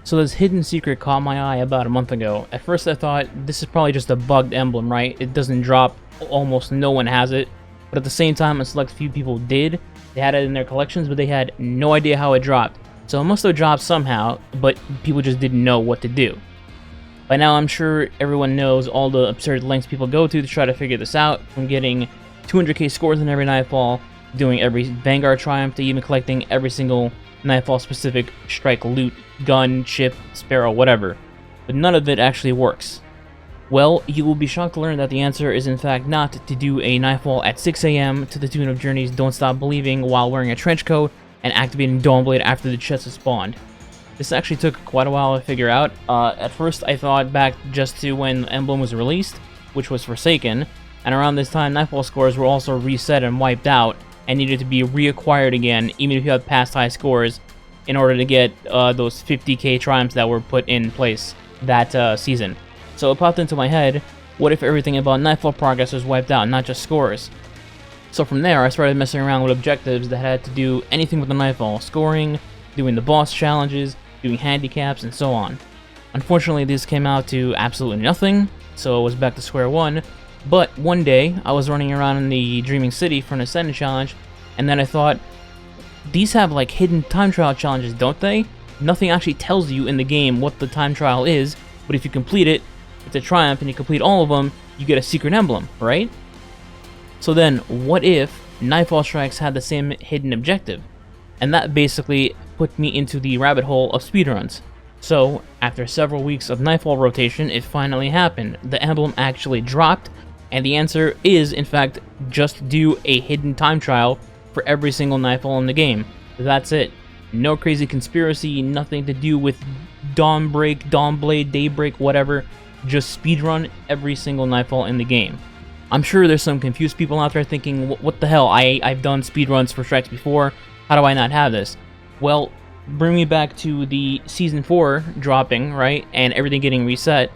So this hidden secret caught my eye about a month ago. At first I thought this is probably just a bugged emblem, right? It doesn't drop, almost no one has it. But at the same time, a select few people did. They had it in their collections, but they had no idea how it dropped. So it must have dropped somehow, but people just didn't know what to do. By now I'm sure everyone knows all the absurd lengths people go to try to figure this out, from getting 200k scores in every Nightfall, doing every Vanguard Triumph, to even collecting every single Nightfall specific strike loot, gun, chip, sparrow, whatever. But none of it actually works. Well, you will be shocked to learn that the answer is in fact not to do a Nightfall at 6 AM to the tune of Journey's Don't Stop Believing while wearing a trench coat and activating Dawnblade after the chest is spawned. This actually took quite a while to figure out. At first I thought back just to when Emblem was released, which was Forsaken, and around this time Nightfall scores were also reset and wiped out and needed to be reacquired again even if you had past high scores in order to get those 50k triumphs that were put in place that season. So it popped into my head, what if everything about Nightfall progress was wiped out, not just scores? So from there I started messing around with objectives that had to do anything with the Nightfall, scoring, doing the boss challenges, doing handicaps, and so on. Unfortunately, this came out to absolutely nothing, so it was back to square one. But one day, I was running around in the Dreaming City for an Ascended challenge, and then I thought, these have like hidden time trial challenges, don't they? Nothing actually tells you in the game what the time trial is, but if you complete it, it's a triumph, and you complete all of them, you get a secret emblem, right? So then, what if Nightfall strikes had the same hidden objective? And that basically put me into the rabbit hole of speedruns. So, after several weeks of Nightfall rotation, it finally happened. The emblem actually dropped, and the answer is, in fact, just do a hidden time trial for every single Nightfall in the game. That's it. No crazy conspiracy, nothing to do with Dawnbreak, Dawnblade, Daybreak, whatever. Just speedrun every single Nightfall in the game. I'm sure there's some confused people out there thinking, what the hell, I've done speedruns for strikes before, how do I not have this? Well, bring me back to the Season 4 dropping, right, and everything getting reset.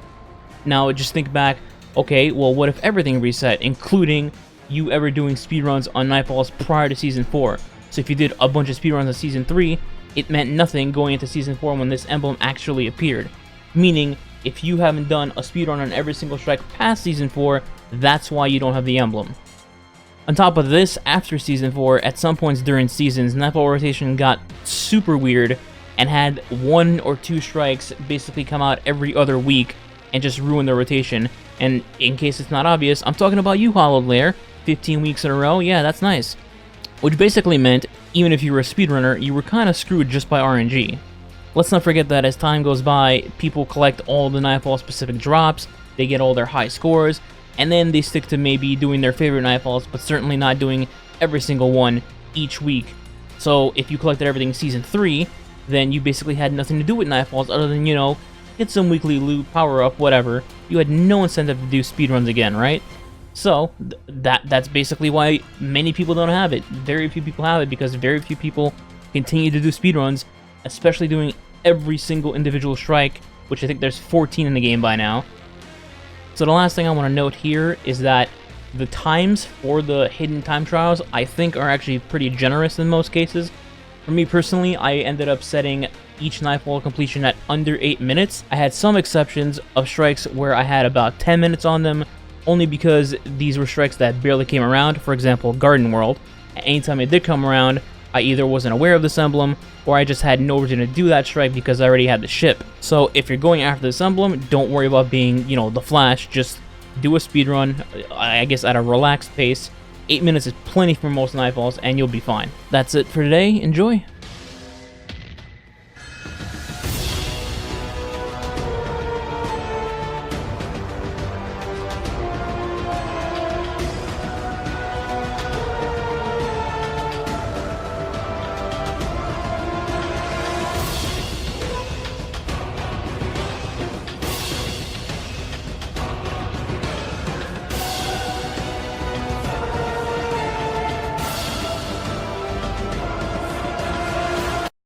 Now, just think back, okay, well, what if everything reset, including you ever doing speedruns on Nightfalls prior to Season 4? So if you did a bunch of speedruns on Season 3, it meant nothing going into Season 4 when this emblem actually appeared. Meaning, if you haven't done a speedrun on every single strike past Season 4, that's why you don't have the emblem. On top of this, after Season 4, at some points during seasons, Nightfall rotation got super weird and had 1 or 2 strikes basically come out every other week and just ruin the rotation. And in case it's not obvious, I'm talking about you, Hollowed Lair. 15 weeks in a row, yeah, that's nice. Which basically meant, even if you were a speedrunner, you were kind of screwed just by RNG. Let's not forget that as time goes by, people collect all the Nightfall specific drops, they get all their high scores, and then they stick to maybe doing their favorite Nightfalls, but certainly not doing every single one each week. So if you collected everything in Season 3, then you basically had nothing to do with Nightfalls other than, you know, get some weekly loot, power up, whatever. You had no incentive to do speedruns again, right? So that's basically why many people don't have it. Very few people have it because very few people continue to do speedruns, especially doing every single individual strike, which I think there's 14 in the game by now. So the last thing I want to note here is that the times for the hidden time trials I think are actually pretty generous in most cases. For me personally, I ended up setting each Nightfall completion at under 8 minutes. I had some exceptions of strikes where I had about 10 minutes on them, only because these were strikes that barely came around. For example, Garden World. Anytime it did come around, I either wasn't aware of this emblem, or I just had no reason to do that strike because I already had the ship. So if you're going after this emblem, don't worry about being, you know, the Flash. Just do a speedrun, I guess at a relaxed pace. 8 minutes is plenty for most Nightfalls, and you'll be fine. That's it for today. Enjoy!